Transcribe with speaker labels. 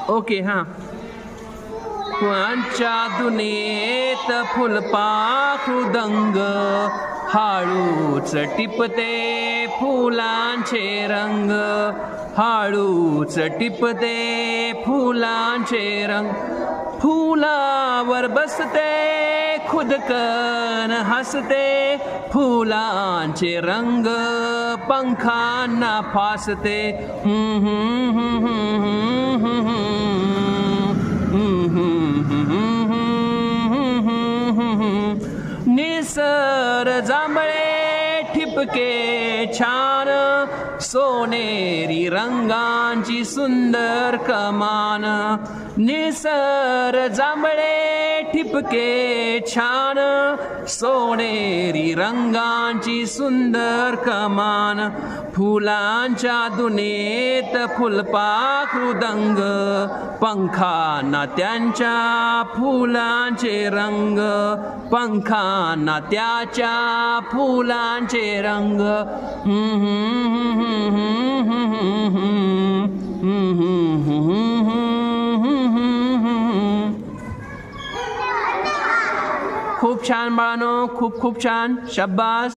Speaker 1: Okay हां. फुलांच्या दुनियेत फुलपाखरू दंग, हळूच टिपते फुलांचे रंग, हळूच टिपते फुलांचे रंग. फुलावर बसते खुदकन हसते, फुलांचे रंग पंखांना फासते. निळसर जांभळे ठिपके छान, सोनेरी रंगांची सुंदर कमान. निळसर जांभळे ठिपके छान, सोनेरी रंगांची सुंदर कमान. फुलांच्या दुनियेत फुलपाखरू दंग, पंखांना त्यांच्या फुलांचे रंग, पंखांना त्याच्या फुलांचे रंग. खूप छान बाळांनो, खूप खूप छान. शाब्बास.